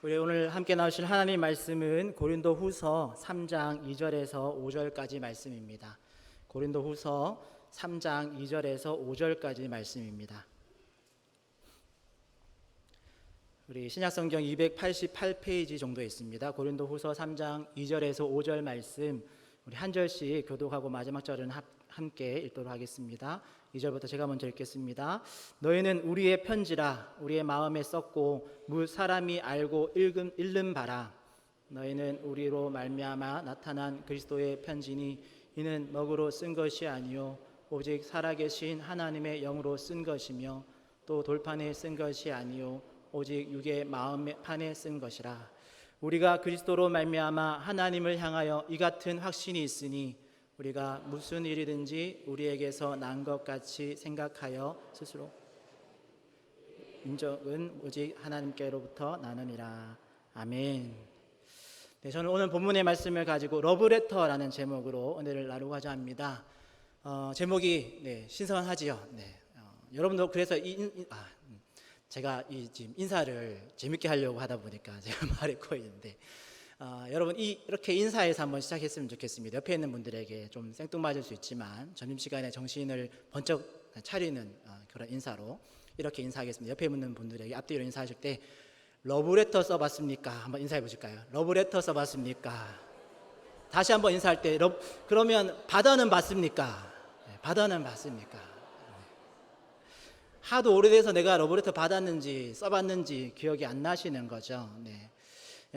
우리 오늘 함께 나누실 하나님 말씀은 고린도후서 3장 2절에서 5절까지 말씀입니다. 고린도후서 3장 2절에서 5절까지 말씀입니다. 우리 신약성경 288페이지 정도 있습니다. 고린도후서 3장 2절에서 5절 말씀 우리 한 절씩 교독하고 마지막 절은 함께 읽도록 하겠습니다. 2절부터 제가 먼저 읽겠습니다. 너희는 우리의 편지라 우리의 마음에 썼고 무 사람이 알고 읽는 바라. 너희는 우리로 말미암아 나타난 그리스도의 편지니 이는 먹으로 쓴 것이 아니요 오직 살아계신 하나님의 영으로 쓴 것이며 또 돌판에 쓴 것이 아니요 오직 육의 마음판에 쓴 것이라. 우리가 그리스도로 말미암아 하나님을 향하여 이 같은 확신이 있으니 우리가 무슨 일이든지 우리에게서 난 것 같이 생각하여 스스로 인정은 오직 하나님께로부터 나느니라. 아멘. 네, 저는 오늘 본문의 말씀을 가지고 러브레터라는 제목으로 오늘을 나누고자 합니다. 제목이 신선하지요. 여러분도 그래서 제가 지금 인사를 재밌게 하려고 하다 보니까 제가 말이 꼬이는데 여러분 이렇게 인사해서 한번 시작했으면 좋겠습니다. 옆에 있는 분들에게 좀 생뚱맞을 수 있지만 점심시간에 정신을 번쩍 차리는 그런 인사로 이렇게 인사하겠습니다. 옆에 있는 분들에게 앞뒤로 인사하실 때 러브레터 써봤습니까? 한번 인사해 보실까요? 러브레터 써봤습니까? 다시 한번 인사할 때 그러면 받아는 받습니까? 받아는 받습니까? 하도 오래돼서 내가 러브레터 받았는지 써봤는지 기억이 안 나시는 거죠.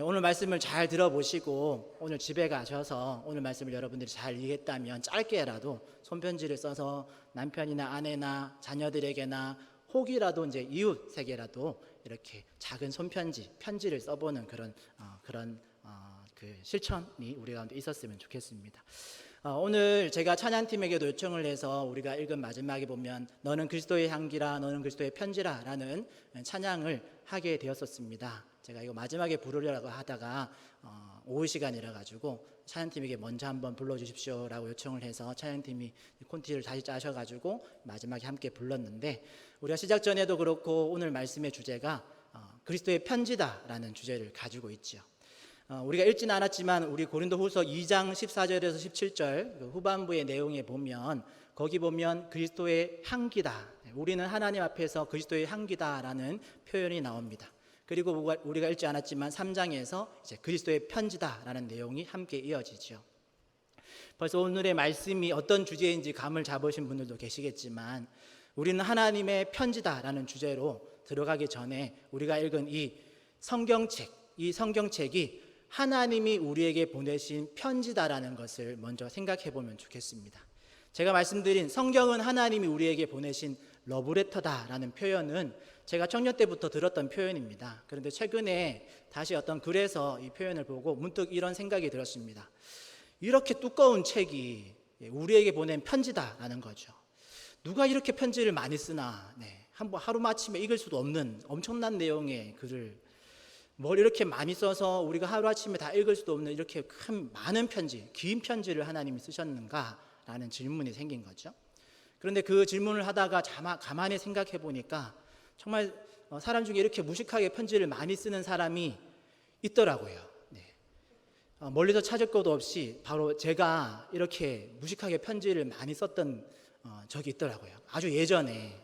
오늘 말씀을 잘 들어보시고 오늘 집에 가셔서 오늘 말씀을 여러분들이 잘 이해했다면 짧게라도 손편지를 써서 남편이나 아내나 자녀들에게나 혹이라도 이제 이웃에게라도 이렇게 작은 편지를 써보는 그런 그 실천이 우리 가운데 있었으면 좋겠습니다. 오늘 제가 찬양팀에게도 요청을 해서 우리가 읽은 마지막에 보면 너는 그리스도의 향기라 너는 그리스도의 편지라 라는 찬양을 하게 되었었습니다. 제가 이거 마지막에 부르려고 하다가 오후 시간이라 가지고 찬양팀에게 먼저 한번 불러주십시오 라고 요청을 해서 찬양팀이 콘티를 다시 짜셔가지고 마지막에 함께 불렀는데 우리가 시작 전에도 그렇고 오늘 말씀의 주제가 그리스도의 편지다 라는 주제를 가지고 있죠. 우리가 읽지는 않았지만 우리 고린도후서 2장 14절에서 17절 후반부의 내용에 보면 거기 보면 그리스도의 향기다, 우리는 하나님 앞에서 그리스도의 향기다라는 표현이 나옵니다. 그리고 우리가 읽지 않았지만 3장에서 이제 그리스도의 편지다라는 내용이 함께 이어지죠. 벌써 오늘의 말씀이 어떤 주제인지 감을 잡으신 분들도 계시겠지만 우리는 하나님의 편지다라는 주제로 들어가기 전에 우리가 읽은 이 성경책이 하나님이 우리에게 보내신 편지다라는 것을 먼저 생각해 보면 좋겠습니다. 제가 말씀드린 성경은 하나님이 우리에게 보내신 러브레터다라는 표현은 제가 청년 때부터 들었던 표현입니다. 그런데 최근에 다시 어떤 글에서 이 표현을 보고 문득 이런 생각이 들었습니다. 이렇게 두꺼운 책이 우리에게 보낸 편지다라는 거죠. 누가 이렇게 편지를 많이 쓰나, 한번 하루마침에 읽을 수도 없는 엄청난 내용의 글을 뭘 이렇게 많이 써서 우리가 하루아침에 다 읽을 수도 없는 이렇게 많은 긴 편지를 하나님이 쓰셨는가라는 질문이 생긴 거죠. 그런데 그 질문을 하다가 가만히 생각해 보니까 정말 사람 중에 이렇게 무식하게 편지를 많이 쓰는 사람이 있더라고요. 멀리서 찾을 것도 없이 바로 제가 이렇게 무식하게 편지를 많이 썼던 적이 있더라고요. 아주 예전에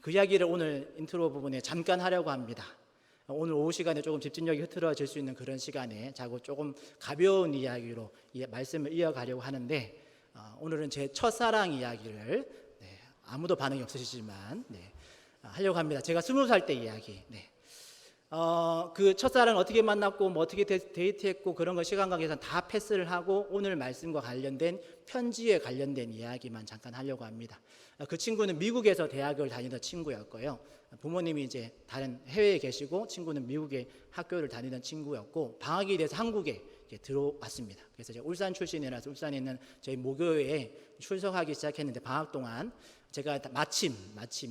그 이야기를 오늘 인트로 부분에 잠깐 하려고 합니다. 오늘 오후 시간에 조금 집중력이 흐트러질 수 있는 그런 시간에 자고 조금 가벼운 이야기로 말씀을 이어가려고 하는데 오늘은 제 첫사랑 이야기를 아무도 반응이 없으시지만 하려고 합니다. 제가 20살 때 이야기. 그 첫사랑을 어떻게 만났고 뭐 어떻게 데이트했고 그런 거 시간 관계상 다 패스를 하고 오늘 말씀과 관련된 편지에 관련된 이야기만 잠깐 하려고 합니다. 그 친구는 미국에서 대학을 다니던 친구였고요. 부모님이 이제 다른 해외에 계시고 친구는 미국에 학교를 다니던 친구였고 방학이 돼서 한국에 들어왔습니다. 그래서 제가 울산 출신이라서 울산에 있는 저희 모교회에 출석하기 시작했는데 방학 동안 제가 마침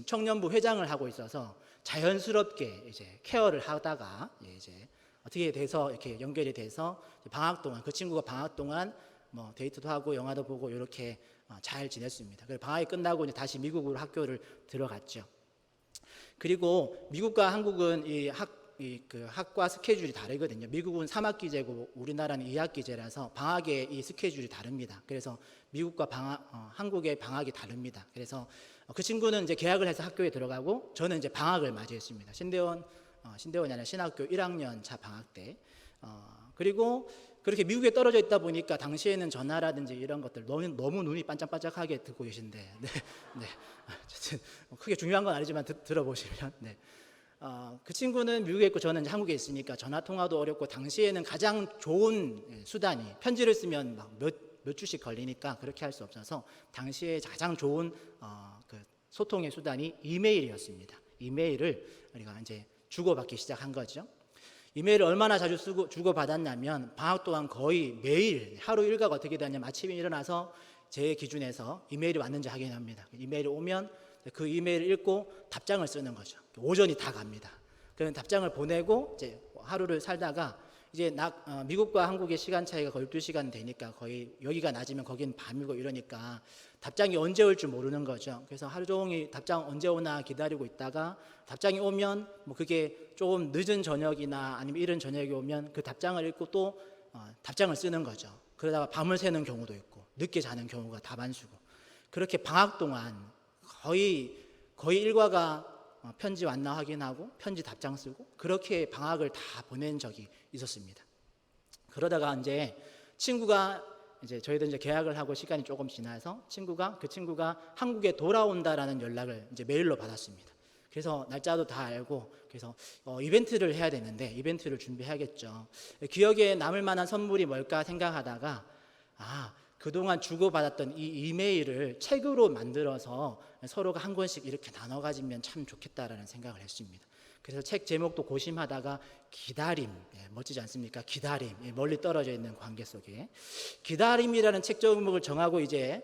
청년부 회장을 하고 있어서 자연스럽게 이제 케어를 하다가 이제 어떻게 돼서 이렇게 연결이 돼서 방학 동안 그 친구가 방학 동안 뭐 데이트도 하고 영화도 보고 이렇게 잘 지냈습니다. 그래서 방학이 끝나고 이제 다시 미국으로 학교를 들어갔죠. 그리고 미국과 한국은 이 그 학과 스케줄이 다르거든요. 미국은 3학기제고 우리나라는 2학기제라서 방학의 이 스케줄이 다릅니다. 그래서 미국과 한국의 방학이 다릅니다. 그래서 그 친구는 이제 개학을 해서 학교에 들어가고 저는 이제 방학을 맞이했습니다. 신대원이 아니라 신학교 1학년 차 방학 때. 그리고 그렇게 미국에 떨어져 있다 보니까 당시에는 전화라든지 이런 것들 너무 눈이 반짝반짝하게 듣고 계신데, 네. 어쨌든 크게 중요한 건 아니지만 들어보시면, 네. 그 친구는 미국에 있고 저는 이제 한국에 있으니까 전화 통화도 어렵고 당시에는 가장 좋은 수단이 편지를 쓰면 막 몇 주씩 걸리니까 그렇게 할 수 없어서 당시에 가장 좋은 그 소통의 수단이 이메일이었습니다. 이메일을 우리가 이제 주고받기 시작한 거죠. 이메일을 얼마나 자주 주고받았냐면 방학 동안 거의 매일 하루 일과가 어떻게 되냐면 아침에 일어나서 제 기준에서 이메일이 왔는지 확인합니다. 이메일이 오면 그 이메일을 읽고 답장을 쓰는 거죠. 오전이 다 갑니다. 그런 답장을 보내고 이제 하루를 살다가 이제 미국과 한국의 시간 차이가 거의 12시간 되니까 거의 여기가 낮으면 거긴 밤이고 이러니까 답장이 언제 올 줄 모르는 거죠. 그래서 하루 종일 답장 언제 오나 기다리고 있다가 답장이 오면 뭐 그게 조금 늦은 저녁이나 아니면 이른 저녁이 오면 그 답장을 읽고 또 답장을 쓰는 거죠. 그러다가 밤을 새는 경우도 있고 늦게 자는 경우가 다반수고 그렇게 방학 동안 거의 일과가 편지 왔나 확인하고 편지 답장 쓰고 그렇게 방학을 다 보낸 적이 있었습니다. 그러다가 이제 친구가 이제 저희도 이제 계약을 하고 시간이 조금 지나서 그 친구가 한국에 돌아온다라는 연락을 이제 메일로 받았습니다. 그래서 날짜도 다 알고 그래서 이벤트를 해야 되는데 이벤트를 준비해야겠죠. 기억에 남을 만한 선물이 뭘까 생각하다가 그동안 주고받았던 이 이메일을 책으로 만들어서 서로가 한 권씩 이렇게 나눠 가지면 참 좋겠다라는 생각을 했습니다. 그래서 책 제목도 고심하다가 기다림, 멋지지 않습니까? 기다림, 멀리 떨어져 있는 관계 속에 기다림이라는 책 제목을 정하고 이제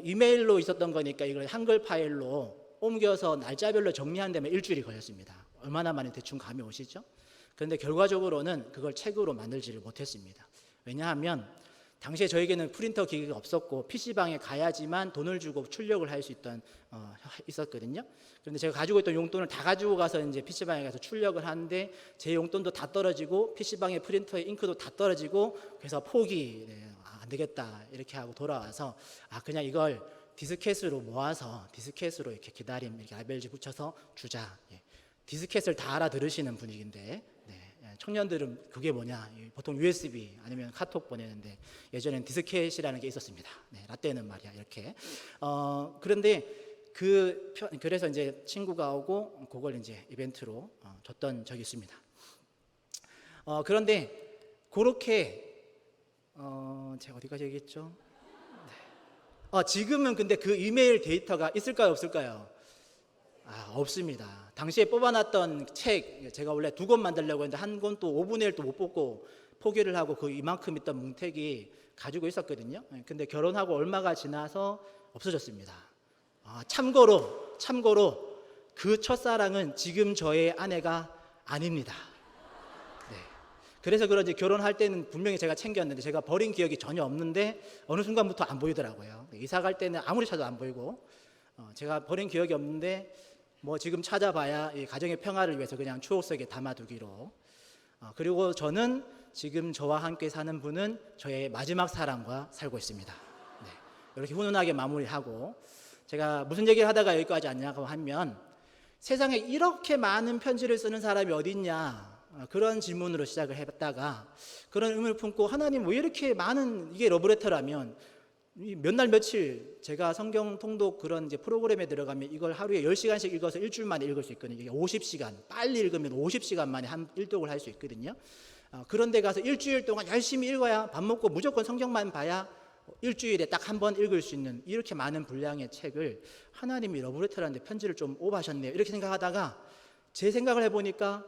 이메일로 있었던 거니까 이걸 한글 파일로 옮겨서 날짜별로 정리하는 데만 일주일이 걸렸습니다. 얼마나 많이 대충 감이 오시죠? 그런데 결과적으로는 그걸 책으로 만들지를 못했습니다. 왜냐하면 당시에 저에게는 프린터 기기가 없었고 PC방에 가야지만 돈을 주고 출력을 할 수 있었거든요. 그런데 제가 가지고 있던 용돈을 다 가지고 가서 이제 PC방에 가서 출력을 하는데 제 용돈도 다 떨어지고 PC방의 프린터의 잉크도 다 떨어지고 그래서 포기, 안 되겠다 이렇게 하고 돌아와서 그냥 이걸 디스켓으로 모아서 디스켓으로 이렇게 기다림 이렇게 라벨지 붙여서 주자. 디스켓을 다 알아들으시는 분위기인데 청년들은 그게 뭐냐 보통 USB 아니면 카톡 보내는데 예전엔 디스켓이라는 게 있었습니다. 라떼는 말이야 이렇게 그런데 그래서 이제 친구가 오고 그걸 이제 이벤트로 줬던 적이 있습니다. 그런데 그렇게 제가 어디까지 얘기했죠? 지금은 근데 그 이메일 데이터가 있을까요 없을까요? 없습니다. 당시에 뽑아놨던 책 제가 원래 2권 만들려고 했는데 한 권 또 5분의 1도 못 뽑고 포기를 하고 그 이만큼 있던 뭉태기 가지고 있었거든요. 근데 결혼하고 얼마가 지나서 없어졌습니다. 참고로 그 첫사랑은 지금 저의 아내가 아닙니다. 그래서 그런지 결혼할 때는 분명히 제가 챙겼는데 제가 버린 기억이 전혀 없는데 어느 순간부터 안 보이더라고요. 이사 갈 때는 아무리 찾아도 안 보이고 제가 버린 기억이 없는데 뭐 지금 찾아봐야 이 가정의 평화를 위해서 그냥 추억 속에 담아두기로 그리고 저는 지금 저와 함께 사는 분은 저의 마지막 사랑과 살고 있습니다. 이렇게 훈훈하게 마무리하고 제가 무슨 얘기를 하다가 여기까지 왔냐고 하면 세상에 이렇게 많은 편지를 쓰는 사람이 어디 있냐 그런 질문으로 시작을 했다가 그런 의문을 품고 하나님 왜 이렇게 많은 이게 러브레터라면 몇 날 며칠 제가 성경 통독 그런 이제 프로그램에 들어가면 이걸 하루에 10시간씩 읽어서 일주일 만에 읽을 수 있거든요. 이게 50시간 빨리 읽으면 50시간 만에 한 일독을 할 수 있거든요. 그런데 가서 일주일 동안 열심히 읽어야 밥 먹고 무조건 성경만 봐야 일주일에 딱 한 번 읽을 수 있는 이렇게 많은 분량의 책을 하나님이 러브레터라는데 편지를 좀 오버하셨네요. 이렇게 생각하다가 제 생각을 해보니까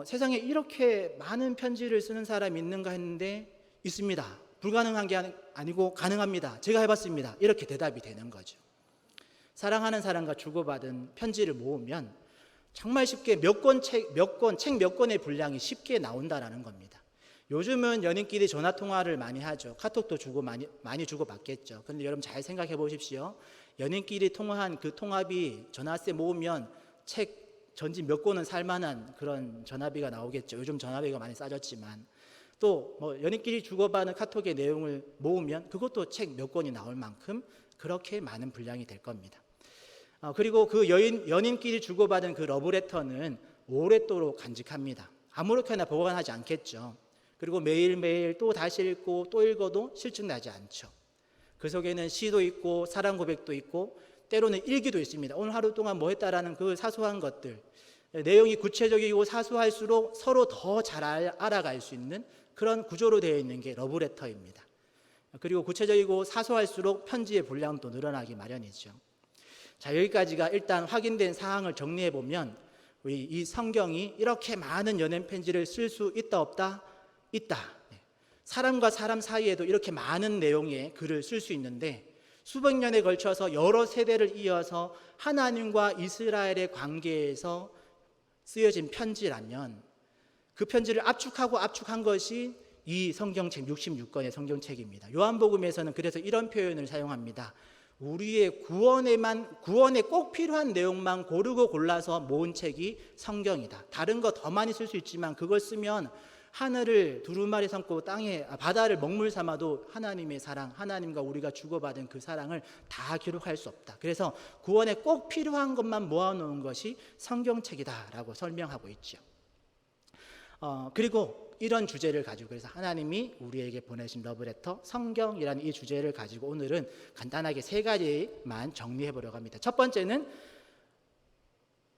세상에 이렇게 많은 편지를 쓰는 사람이 있는가 했는데 있습니다. 불가능한 게 아니고 가능합니다. 제가 해봤습니다. 이렇게 대답이 되는 거죠. 사랑하는 사람과 주고받은 편지를 모으면 정말 쉽게 책 몇 권의 분량이 쉽게 나온다라는 겁니다. 요즘은 연인끼리 전화 통화를 많이 하죠. 카톡도 많이 주고받겠죠. 그런데 여러분 잘 생각해 보십시오. 연인끼리 통화한 그 통합이 전화세 모으면 책 전지 몇 권은 살만한 그런 전화비가 나오겠죠. 요즘 전화비가 많이 싸졌지만 또 뭐 연인끼리 주고받은 카톡의 내용을 모으면 그것도 책 몇 권이 나올 만큼 그렇게 많은 분량이 될 겁니다. 그리고 그 연인끼리 주고받은 그 러브레터는 오랫도록 간직합니다. 아무렇게나 보관하지 않겠죠. 그리고 매일매일 또 다시 읽고 또 읽어도 실증나지 않죠. 그 속에는 시도 있고 사랑 고백도 있고 때로는 일기도 있습니다. 오늘 하루 동안 뭐 했다라는 그 사소한 것들, 내용이 구체적이고 사소할수록 서로 더 잘 알아갈 수 있는 그런 구조로 되어 있는 게 러브레터입니다. 그리고 구체적이고 사소할수록 편지의 분량도 늘어나기 마련이죠. 자, 여기까지가 일단 확인된 사항을 정리해 보면 우리 이 성경이 이렇게 많은 연애 편지를 쓸 수 있다 없다? 있다. 사람과 사람 사이에도 이렇게 많은 내용의 글을 쓸 수 있는데 수백 년에 걸쳐서 여러 세대를 이어서 하나님과 이스라엘의 관계에서 쓰여진 편지라면 그 편지를 압축한 것이 이 성경책 66권의 성경책입니다. 요한복음에서는 그래서 이런 표현을 사용합니다. 우리의 구원에 꼭 필요한 내용만 고르고 골라서 모은 책이 성경이다. 다른 거 더 많이 쓸 수 있지만 그걸 쓰면 하늘을 두루마리 삼고 바다를 먹물 삼아도 하나님의 사랑, 하나님과 우리가 주고받은 그 사랑을 다 기록할 수 없다. 그래서 구원에 꼭 필요한 것만 모아놓은 것이 성경책이다라고 설명하고 있죠. 그리고 이런 주제를 가지고 그래서 하나님이 우리에게 보내신 러브레터 성경이라는 이 주제를 가지고 오늘은 간단하게 세 가지만 정리해 보려고 합니다. 첫 번째는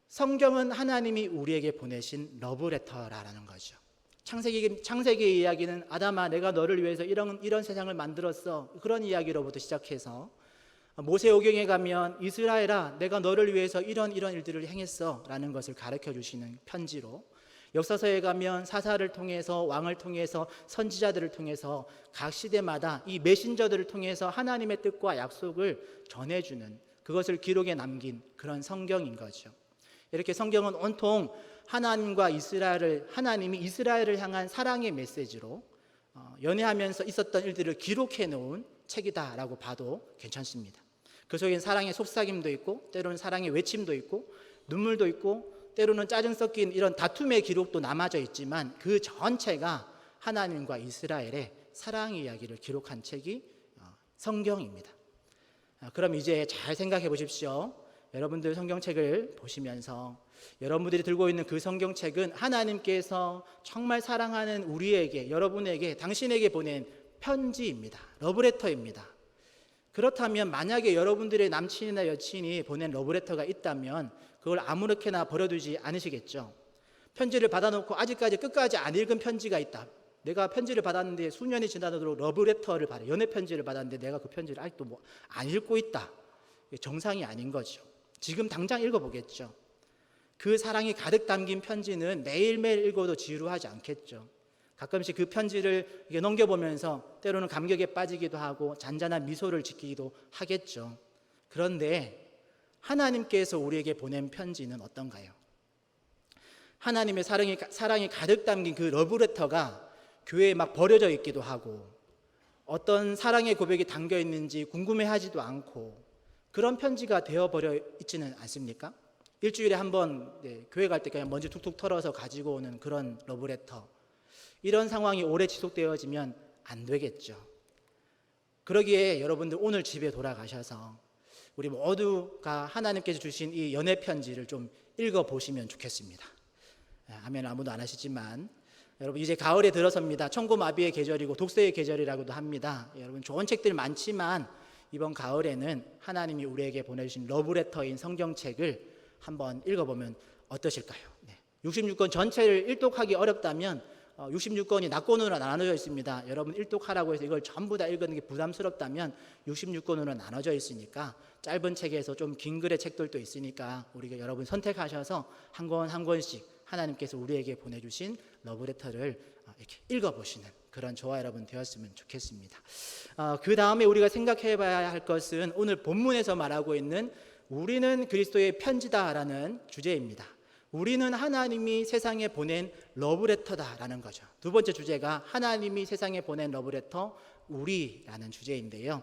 성경은 하나님이 우리에게 보내신 러브레터라는 거죠. 창세기 이야기는 아담아 내가 너를 위해서 이런 세상을 만들었어, 그런 이야기로부터 시작해서 모세오경에 가면 이스라엘아 내가 너를 위해서 이런 일들을 행했어 라는 것을 가르쳐 주시는 편지로, 역사서에 가면 사사를 통해서 왕을 통해서 선지자들을 통해서 각 시대마다 이 메신저들을 통해서 하나님의 뜻과 약속을 전해주는, 그것을 기록에 남긴 그런 성경인 거죠. 이렇게 성경은 온통 하나님이 이스라엘을 향한 사랑의 메시지로 연애하면서 있었던 일들을 기록해 놓은 책이다라고 봐도 괜찮습니다. 그 속엔 사랑의 속삭임도 있고 때로는 사랑의 외침도 있고 눈물도 있고 때로는 짜증 섞인 이런 다툼의 기록도 남아져 있지만 그 전체가 하나님과 이스라엘의 사랑 이야기를 기록한 책이 성경입니다. 그럼 이제 잘 생각해 보십시오. 여러분들 성경책을 보시면서 여러분들이 들고 있는 그 성경책은 하나님께서 정말 사랑하는 우리에게, 여러분에게, 당신에게 보낸 편지입니다. 러브레터입니다. 그렇다면 만약에 여러분들의 남친이나 여친이 보낸 러브레터가 있다면 그걸 아무렇게나 버려두지 않으시겠죠. 편지를 받아놓고 아직까지 끝까지 안 읽은 편지가 있다. 내가 편지를 받았는데 수년이 지나도록 연애 편지를 받았는데 내가 그 편지를 아직도 안 읽고 있다. 정상이 아닌 거죠. 지금 당장 읽어보겠죠. 그 사랑이 가득 담긴 편지는 매일매일 읽어도 지루하지 않겠죠. 가끔씩 그 편지를 넘겨보면서 때로는 감격에 빠지기도 하고 잔잔한 미소를 짓기도 하겠죠. 그런데 하나님께서 우리에게 보낸 편지는 어떤가요? 하나님의 사랑이 가득 담긴 그 러브레터가 교회에 막 버려져 있기도 하고 어떤 사랑의 고백이 담겨 있는지 궁금해하지도 않고 그런 편지가 되어버려 있지는 않습니까? 일주일에 한 번 교회 갈 때 그냥 먼지 툭툭 털어서 가지고 오는 그런 러브레터, 이런 상황이 오래 지속되어지면 안 되겠죠. 그러기에 여러분들 오늘 집에 돌아가셔서 우리 모두가 하나님께서 주신 이 연애 편지를 좀 읽어보시면 좋겠습니다. 아멘. 아무도 안 하시지만 여러분 이제 가을에 들어섭니다. 천고마비의 계절이고 독서의 계절이라고도 합니다. 여러분 좋은 책들 많지만 이번 가을에는 하나님이 우리에게 보내주신 러브레터인 성경책을 한번 읽어보면 어떠실까요? 66권 전체를 일독하기 어렵다면 66권이 낙권으로 나눠져 있습니다. 여러분 일독하라고 해서 이걸 전부 다 읽는 게 부담스럽다면 66권으로 나눠져 있으니까 짧은 책에서 좀 긴 글의 책들도 있으니까 우리가 여러분 선택하셔서 한 권 한 권씩 하나님께서 우리에게 보내주신 러브레터를 이렇게 읽어보시는 그런 저와 여러분 되었으면 좋겠습니다. 그 다음에 우리가 생각해 봐야 할 것은 오늘 본문에서 말하고 있는 우리는 그리스도의 편지다라는 주제입니다. 우리는 하나님이 세상에 보낸 러브레터다라는 거죠. 두 번째 주제가 하나님이 세상에 보낸 러브레터 우리라는 주제인데요.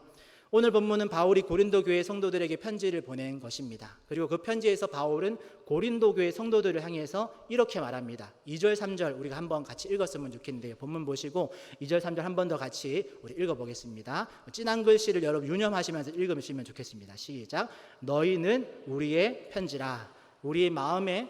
오늘 본문은 바울이 고린도 교회 성도들에게 편지를 보낸 것입니다. 그리고 그 편지에서 바울은 고린도 교회 성도들을 향해서 이렇게 말합니다. 2절 3절 우리가 한번 같이 읽었으면 좋겠는데요. 본문 보시고 2절 3절 한 번 더 같이 우리 읽어보겠습니다. 진한 글씨를 여러분 유념하시면서 읽으시면 좋겠습니다. 시작. 너희는 우리의 편지라. 우리의 마음에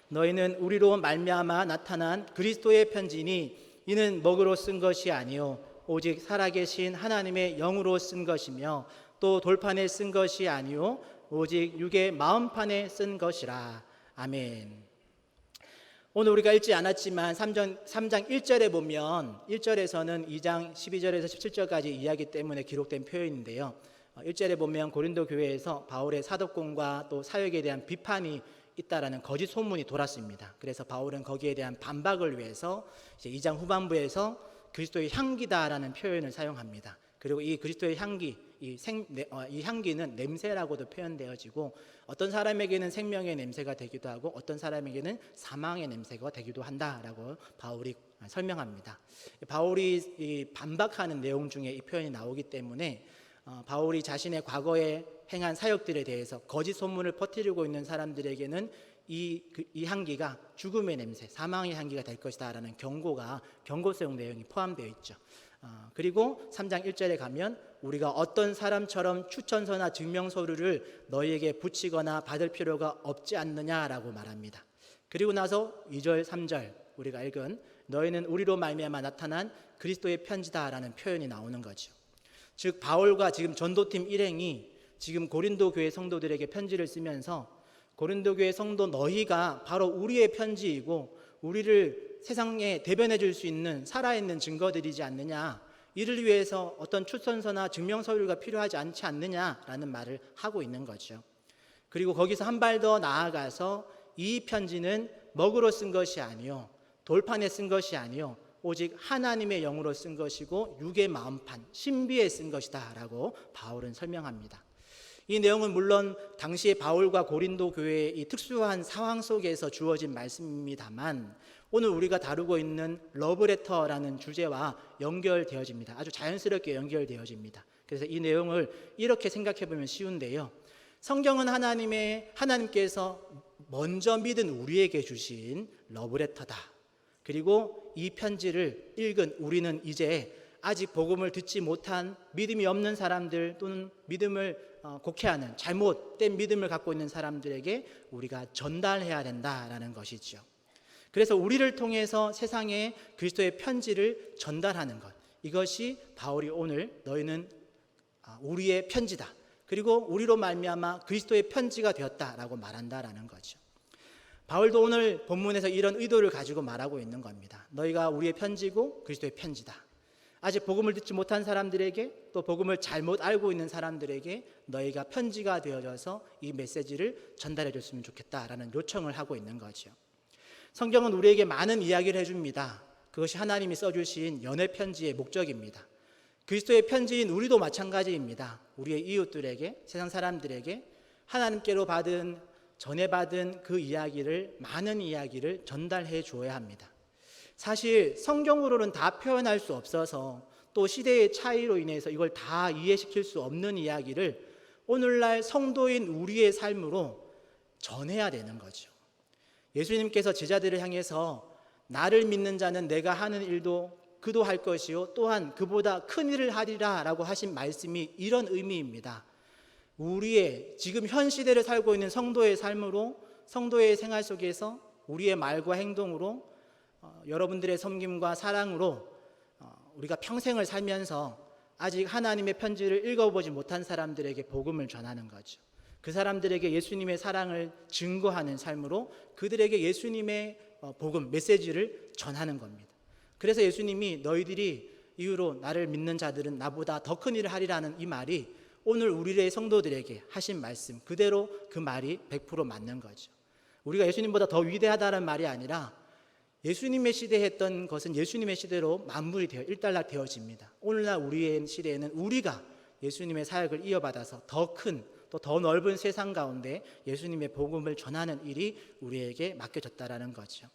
너희는 우리로 말미암아 나타난 그리스도의 편지니 이는 먹으로 쓴 것이 아니요 오직 살아계신 하나님의 영으로 쓴 것이며 또 돌판에 쓴 것이 아니요 오직 육의 마음판에 쓴 것이라. 아멘. 오늘 우리가 읽지 않았지만 3장 1절에 보면 1절에서는 2장 12절에서 17절까지 이야기 때문에 기록된 표현인데요. 1절에 보면 고린도 교회에서 바울의 사도권과 또 사역에 대한 비판이 있다라는 거짓 소문이 돌았습니다. 그래서 바울은 거기에 대한 반박을 위해서 이제 2장 후반부에서 그리스도의 향기다라는 표현을 사용합니다. 그리고 이 그리스도의 향기, 이 향기는 냄새라고도 표현되어지고 어떤 사람에게는 생명의 냄새가 되기도 하고 어떤 사람에게는 사망의 냄새가 되기도 한다라고 바울이 설명합니다. 바울이 이 반박하는 내용 중에 이 표현이 나오기 때문에 바울이 자신의 과거에 행한 사역들에 대해서 거짓 소문을 퍼뜨리고 있는 사람들에게는 이 향기가 죽음의 냄새, 사망의 향기가 될 것이다 라는 경고성 내용이 포함되어 있죠. 그리고 3장 1절에 가면 우리가 어떤 사람처럼 추천서나 증명서류를 너희에게 붙이거나 받을 필요가 없지 않느냐라고 말합니다. 그리고 나서 2절 3절 우리가 읽은 너희는 우리로 말미암아 나타난 그리스도의 편지다라는 표현이 나오는 거죠. 즉 바울과 지금 전도팀 일행이 지금 고린도 교회 성도들에게 편지를 쓰면서 고린도 교회 성도 너희가 바로 우리의 편지이고 우리를 세상에 대변해 줄 수 있는 살아있는 증거들이지 않느냐, 이를 위해서 어떤 추천서나 증명서류가 필요하지 않지 않느냐라는 말을 하고 있는 거죠. 그리고 거기서 한 발 더 나아가서 이 편지는 먹으로 쓴 것이 아니요 돌판에 쓴 것이 아니요 오직 하나님의 영으로 쓴 것이고 육의 마음판, 신비에 쓴 것이다 라고 바울은 설명합니다. 이 내용은 물론 당시에 바울과 고린도 교회의 이 특수한 상황 속에서 주어진 말씀입니다만 오늘 우리가 다루고 있는 러브레터라는 주제와 연결되어집니다. 아주 자연스럽게 연결되어집니다. 그래서 이 내용을 이렇게 생각해 보면 쉬운데요. 성경은 하나님께서 먼저 믿은 우리에게 주신 러브레터다. 그리고 이 편지를 읽은 우리는 이제 아직 복음을 듣지 못한 믿음이 없는 사람들 또는 믿음을 곡해하는 잘못된 믿음을 갖고 있는 사람들에게 우리가 전달해야 된다라는 것이죠. 그래서 우리를 통해서 세상에 그리스도의 편지를 전달하는 것, 이것이 바울이 오늘 너희는 우리의 편지다. 그리고 우리로 말미암아 그리스도의 편지가 되었다라고 말한다라는 거죠. 바울도 오늘 본문에서 이런 의도를 가지고 말하고 있는 겁니다. 너희가 우리의 편지고 그리스도의 편지다. 아직 복음을 듣지 못한 사람들에게 또 복음을 잘못 알고 있는 사람들에게 너희가 편지가 되어져서 이 메시지를 전달해 줬으면 좋겠다라는 요청을 하고 있는 거죠. 성경은 우리에게 많은 이야기를 해줍니다. 그것이 하나님이 써주신 연애 편지의 목적입니다. 그리스도의 편지인 우리도 마찬가지입니다. 우리의 이웃들에게, 세상 사람들에게 하나님께로 전해받은 그 이야기를, 많은 이야기를 전달해 주어야 합니다. 사실 성경으로는 다 표현할 수 없어서 또 시대의 차이로 인해서 이걸 다 이해시킬 수 없는 이야기를 오늘날 성도인 우리의 삶으로 전해야 되는 거죠. 예수님께서 제자들을 향해서 나를 믿는 자는 내가 하는 일도 그도 할 것이요 또한 그보다 큰 일을 하리라 라고 하신 말씀이 이런 의미입니다. 우리의 지금 현 시대를 살고 있는 성도의 삶으로, 성도의 생활 속에서 우리의 말과 행동으로 여러분들의 섬김과 사랑으로 우리가 평생을 살면서 아직 하나님의 편지를 읽어보지 못한 사람들에게 복음을 전하는 거죠. 그 사람들에게 예수님의 사랑을 증거하는 삶으로 그들에게 예수님의 복음, 메시지를 전하는 겁니다. 그래서 예수님이 너희들이 이후로 나를 믿는 자들은 나보다 더 큰 일을 하리라는 이 말이 오늘 우리의 성도들에게 하신 말씀 그대로 그 말이 100% 맞는 거죠. 우리가 예수님보다 더 위대하다는 말이 아니라 예수님의 시대에 했던 것은 예수님의 시대로 만물이 되어 일단락되어집니다. 오늘날 우리의 시대에는 우리가 예수님의 사역을 이어받아서 더 큰 또 더 넓은 세상 가운데 예수님의 복음을 전하는 일이 우리에게 맡겨졌다라는 거죠.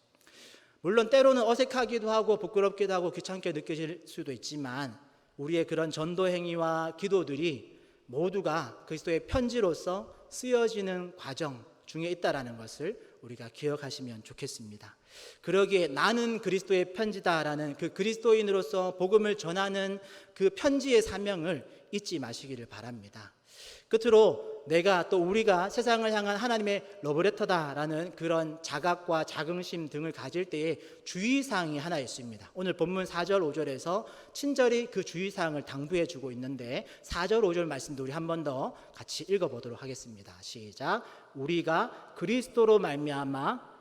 물론 때로는 어색하기도 하고 부끄럽기도 하고 귀찮게 느껴질 수도 있지만 우리의 그런 전도 행위와 기도들이 모두가 그리스도의 편지로서 쓰여지는 과정 중에 있다라는 것을 우리가 기억하시면 좋겠습니다. 그러기에 나는 그리스도의 편지다라는 그 그리스도인으로서 복음을 전하는 그 편지의 사명을 잊지 마시기를 바랍니다. 끝으로 내가 또 우리가 세상을 향한 하나님의 러브레터다라는 그런 자각과 자긍심 등을 가질 때에 주의사항이 하나 있습니다. 오늘 본문 4절 5절에서 친절히 그 주의사항을 당부해 주고 있는데 4절 5절 말씀도 우리 한 번 더 같이 읽어보도록 하겠습니다. 시작. 우리가 그리스도로 말미암아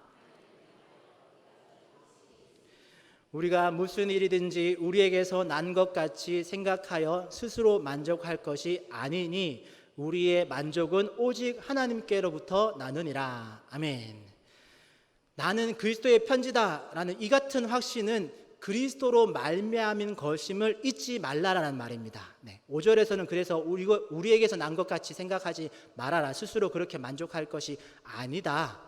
우리가 무슨 일이든지 우리에게서 난 것 같이 생각하여 스스로 만족할 것이 아니니 우리의 만족은 오직 하나님께로부터 나느니라. 아멘. 나는 그리스도의 편지다라는 이 같은 확신은 그리스도로 말미암은 것임을 잊지 말라라는 말입니다. 5절에서는 그래서 우리에게서 난 것 같이 생각하지 말아라. 스스로 그렇게 만족할 것이 아니다.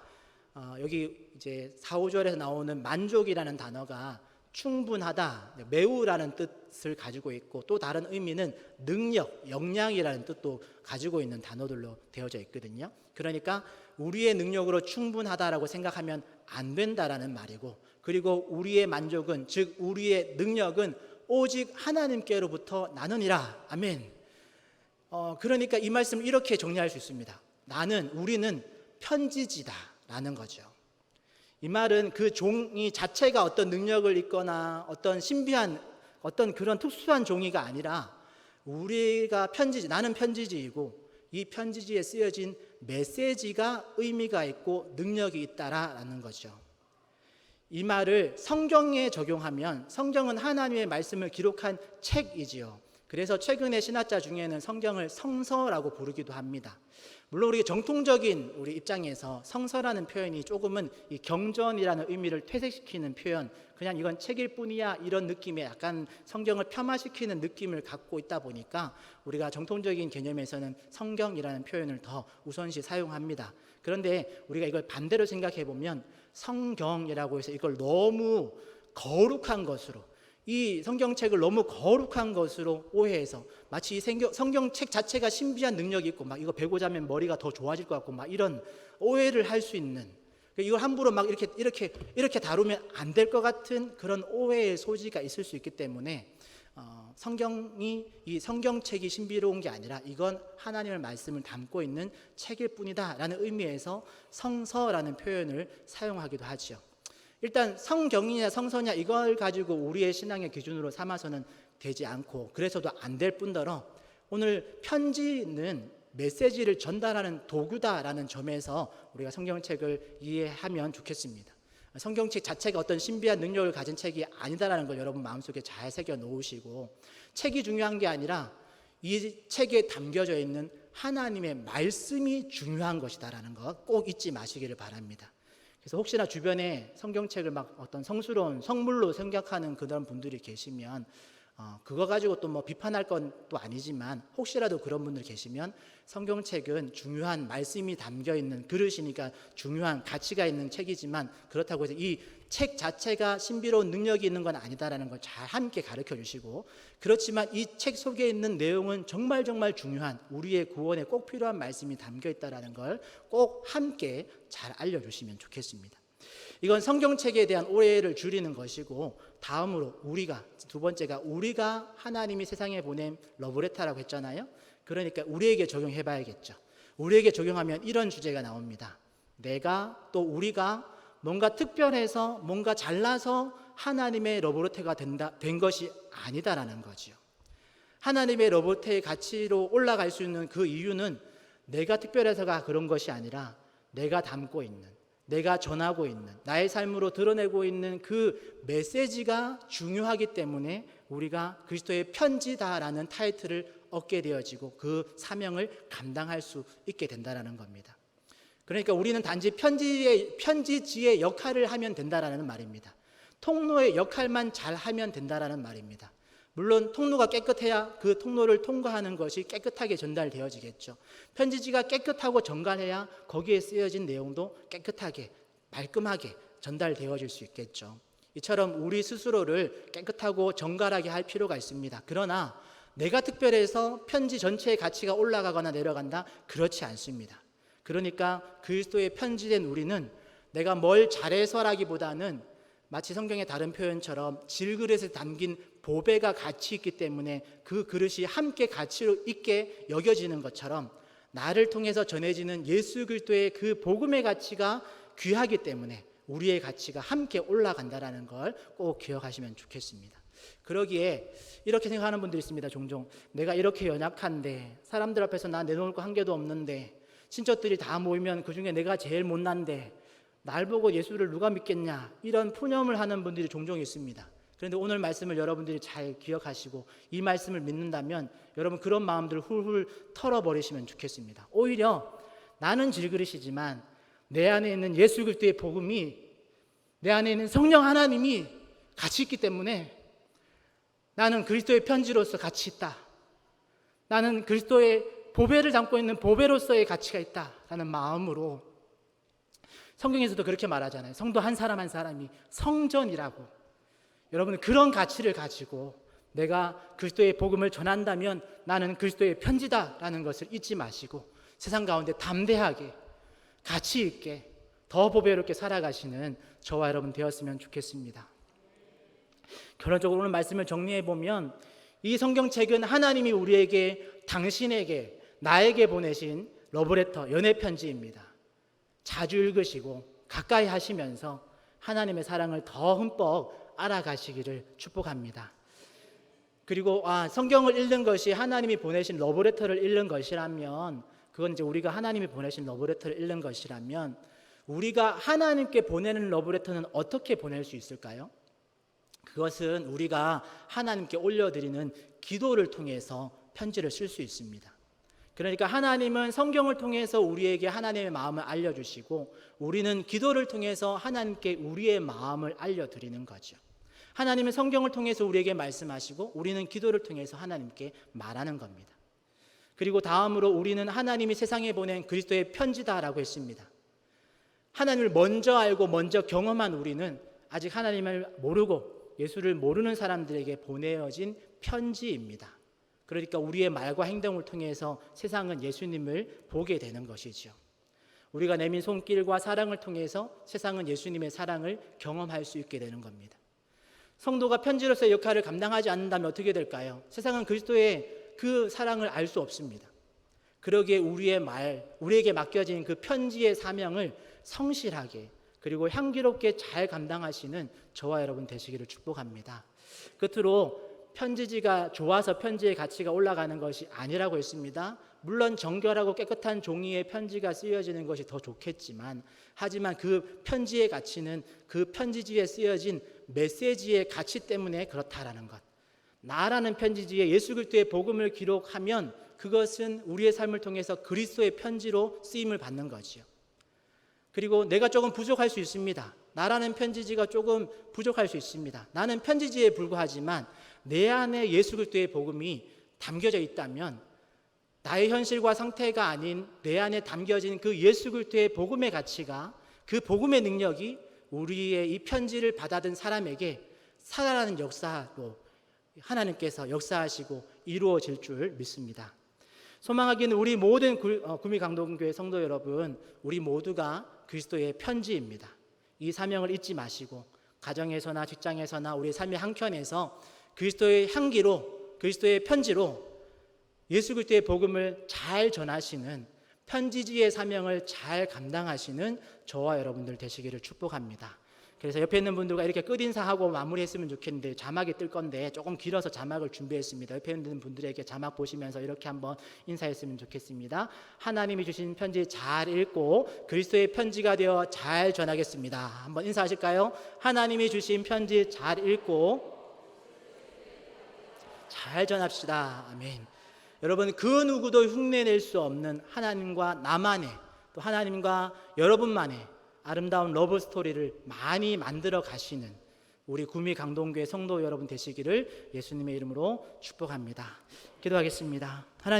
여기 이제 4, 5절에서 나오는 만족이라는 단어가 충분하다, 매우라는 뜻을 가지고 있고 또 다른 의미는 능력, 역량이라는 뜻도 가지고 있는 단어들로 되어져 있거든요. 그러니까 우리의 능력으로 충분하다라고 생각하면 안 된다라는 말이고, 그리고 우리의 만족은, 즉 우리의 능력은 오직 하나님께로부터 나느니라. 아멘. 그러니까 이 말씀을 이렇게 정리할 수 있습니다. 우리는 편지지다라는 거죠. 이 말은 그 종이 자체가 어떤 능력을 있거나 어떤 신비한 어떤 그런 특수한 종이가 아니라 우리가 나는 편지지이고 이 편지지에 쓰여진 메시지가 의미가 있고 능력이 있다라는 거죠. 이 말을 성경에 적용하면 성경은 하나님의 말씀을 기록한 책이지요. 그래서 최근에 신학자 중에는 성경을 성서라고 부르기도 합니다. 물론 우리 정통적인 우리 입장에서 성서라는 표현이 조금은 이 경전이라는 의미를 퇴색시키는 표현, 그냥 이건 책일 뿐이야 이런 느낌의 약간 성경을 폄하시키는 느낌을 갖고 있다 보니까 우리가 정통적인 개념에서는 성경이라는 표현을 더 우선시 사용합니다. 그런데 우리가 이걸 반대로 생각해 보면 성경이라고 해서 이걸 너무 거룩한 것으로, 이 성경책을 너무 거룩한 것으로 오해해서 마치 이 성경책 자체가 신비한 능력이 있고 막 이거 배고 자면 머리가 더 좋아질 것 같고 막 이런 오해를 할 수 있는, 이걸 함부로 막 이렇게 다루면 안 될 것 같은 그런 오해의 소지가 있을 수 있기 때문에 이 성경책이 신비로운 게 아니라 이건 하나님의 말씀을 담고 있는 책일 뿐이다라는 의미에서 성서라는 표현을 사용하기도 하죠. 일단 성경이냐 성서냐 이걸 가지고 우리의 신앙의 기준으로 삼아서는 되지 않고, 그래서도 안 될 뿐더러 오늘 편지는 메시지를 전달하는 도구다라는 점에서 우리가 성경책을 이해하면 좋겠습니다. 성경책 자체가 어떤 신비한 능력을 가진 책이 아니다라는 걸 여러분 마음속에 잘 새겨 놓으시고, 책이 중요한 게 아니라 이 책에 담겨져 있는 하나님의 말씀이 중요한 것이다라는 것 꼭 잊지 마시기를 바랍니다. 그래서 혹시나 주변에 성경책을 막 어떤 성스러운 성물로 생각하는 그런 분들이 계시면 그거 가지고 또 뭐 비판할 건 또 아니지만 혹시라도 그런 분들 계시면 성경책은 중요한 말씀이 담겨 있는 그릇이니까 중요한 가치가 있는 책이지만 그렇다고 해서 이 책 자체가 신비로운 능력이 있는 건 아니다라는 걸 잘 함께 가르쳐 주시고, 그렇지만 이 책 속에 있는 내용은 정말 중요한 우리의 구원에 꼭 필요한 말씀이 담겨 있다라는 걸 꼭 함께 잘 알려주시면 좋겠습니다. 이건 성경책에 대한 오해를 줄이는 것이고, 다음으로 두 번째가 우리가 하나님이 세상에 보낸 러브레터라고 했잖아요. 그러니까 우리에게 적용해 봐야겠죠. 우리에게 적용하면 이런 주제가 나옵니다. 우리가 뭔가 특별해서 뭔가 잘나서 하나님의 러브레터가 된 것이 아니다라는 거죠. 하나님의 러브레터의 가치로 올라갈 수 있는 그 이유는 내가 특별해서가 그런 것이 아니라 내가 담고 있는, 내가 전하고 있는, 나의 삶으로 드러내고 있는 그 메시지가 중요하기 때문에 우리가 그리스도의 편지다라는 타이틀을 얻게 되어지고 그 사명을 감당할 수 있게 된다는 겁니다. 그러니까 우리는 단지 편지지의 역할을 하면 된다라는 말입니다. 통로의 역할만 잘 하면 된다라는 말입니다. 물론 통로가 깨끗해야 그 통로를 통과하는 것이 깨끗하게 전달되어지겠죠. 편지지가 깨끗하고 정갈해야 거기에 쓰여진 내용도 깨끗하게, 말끔하게 전달되어질 수 있겠죠. 이처럼 우리 스스로를 깨끗하고 정갈하게 할 필요가 있습니다. 그러나 내가 특별해서 편지 전체의 가치가 올라가거나 내려간다? 그렇지 않습니다. 그러니까 그리스도의 편지된 우리는 내가 뭘 잘해서라기보다는 마치 성경의 다른 표현처럼 질그릇에 담긴 보배가 가치 있기 때문에 그 그릇이 함께 가치로 있게 여겨지는 것처럼 나를 통해서 전해지는 예수 그리스도의 그 복음의 가치가 귀하기 때문에 우리의 가치가 함께 올라간다는 걸 꼭 기억하시면 좋겠습니다. 그러기에 이렇게 생각하는 분들이 있습니다. 종종 내가 이렇게 연약한데, 사람들 앞에서 나 내놓을 거 한 개도 없는데, 친척들이 다 모이면 그중에 내가 제일 못난데 날 보고 예수를 누가 믿겠냐, 이런 푸념을 하는 분들이 종종 있습니다. 그런데 오늘 말씀을 여러분들이 잘 기억하시고 이 말씀을 믿는다면 여러분 그런 마음들을 훌훌 털어버리시면 좋겠습니다. 오히려 나는 질그릇이지만 내 안에 있는 예수 그리스도의 복음이, 내 안에 있는 성령 하나님이 가치 있기 때문에 나는 그리스도의 편지로서 가치 있다, 나는 그리스도의 보배를 담고 있는 보배로서의 가치가 있다라는 마음으로, 성경에서도 그렇게 말하잖아요. 성도 한 사람 한 사람이 성전이라고. 여러분 그런 가치를 가지고 내가 그리스도의 복음을 전한다면 나는 그리스도의 편지다라는 것을 잊지 마시고 세상 가운데 담대하게 가치 있게 더 보배롭게 살아가시는 저와 여러분 되었으면 좋겠습니다. 결론적으로 오늘 말씀을 정리해 보면 이 성경책은 하나님이 우리에게, 당신에게, 나에게 보내신 러브레터, 연애 편지입니다. 자주 읽으시고 가까이 하시면서 하나님의 사랑을 더 흠뻑 알아가시기를 축복합니다. 그리고 성경을 읽는 것이 하나님이 보내신 러브레터를 읽는 것이라면, 그건 이제 우리가 하나님이 보내신 러브레터를 읽는 것이라면, 우리가 하나님께 보내는 러브레터는 어떻게 보낼 수 있을까요? 그것은 우리가 하나님께 올려드리는 기도를 통해서 편지를 쓸 수 있습니다. 그러니까 하나님은 성경을 통해서 우리에게 하나님의 마음을 알려주시고 우리는 기도를 통해서 하나님께 우리의 마음을 알려드리는 거죠. 하나님은 성경을 통해서 우리에게 말씀하시고 우리는 기도를 통해서 하나님께 말하는 겁니다. 그리고 다음으로 우리는 하나님이 세상에 보낸 그리스도의 편지다라고 했습니다. 하나님을 먼저 알고 먼저 경험한 우리는 아직 하나님을 모르고 예수를 모르는 사람들에게 보내어진 편지입니다. 그러니까 우리의 말과 행동을 통해서 세상은 예수님을 보게 되는 것이죠. 우리가 내민 손길과 사랑을 통해서 세상은 예수님의 사랑을 경험할 수 있게 되는 겁니다. 성도가 편지로서의 역할을 감당하지 않는다면 어떻게 될까요? 세상은 그리스도의 그 사랑을 알 수 없습니다. 그러기에 우리에게 맡겨진 그 편지의 사명을 성실하게 그리고 향기롭게 잘 감당하시는 저와 여러분 되시기를 축복합니다. 끝으로 편지지가 좋아서 편지의 가치가 올라가는 것이 아니라고 했습니다. 물론 정결하고 깨끗한 종이에 편지가 쓰여지는 것이 더 좋겠지만, 하지만 그 편지의 가치는 그 편지지에 쓰여진 메시지의 가치 때문에 그렇다라는 것. 나라는 편지지에 예수 그리스도의 복음을 기록하면 그것은 우리의 삶을 통해서 그리스도의 편지로 쓰임을 받는 거지요. 그리고 내가 조금 부족할 수 있습니다. 나라는 편지지가 조금 부족할 수 있습니다. 나는 편지지에 불과하지만 내 안에 예수 그리스도의 복음이 담겨져 있다면 나의 현실과 상태가 아닌 내 안에 담겨진 그 예수 그리스도의 복음의 가치가, 그 복음의 능력이 우리의 이 편지를 받아든 사람에게 살아나는 역사로 하나님께서 역사하시고 이루어질 줄 믿습니다. 소망하기는 우리 모든 구미강동교회 성도 여러분, 우리 모두가 그리스도의 편지입니다. 이 사명을 잊지 마시고 가정에서나 직장에서나 우리 삶의 한켠에서 그리스도의 향기로, 그리스도의 편지로 예수 그리스도의 복음을 잘 전하시는, 편지지의 사명을 잘 감당하시는 저와 여러분들 되시기를 축복합니다. 그래서 옆에 있는 분들과 이렇게 끝인사하고 마무리했으면 좋겠는데 자막이 뜰 건데 조금 길어서 자막을 준비했습니다. 옆에 있는 분들에게 자막 보시면서 이렇게 한번 인사했으면 좋겠습니다. 하나님이 주신 편지 잘 읽고 그리스도의 편지가 되어 잘 전하겠습니다. 한번 인사하실까요? 하나님이 주신 편지 잘 읽고 잘 전합시다. 아멘. 여러분, 그 누구도 흉내낼 수 없는 하나님과 나만의, 또 하나님과 여러분만의 아름다운 러브 스토리를 많이 만들어 가시는 우리 구미 강동교회 성도 여러분 되시기를 예수님의 이름으로 축복합니다. 기도하겠습니다. 하나님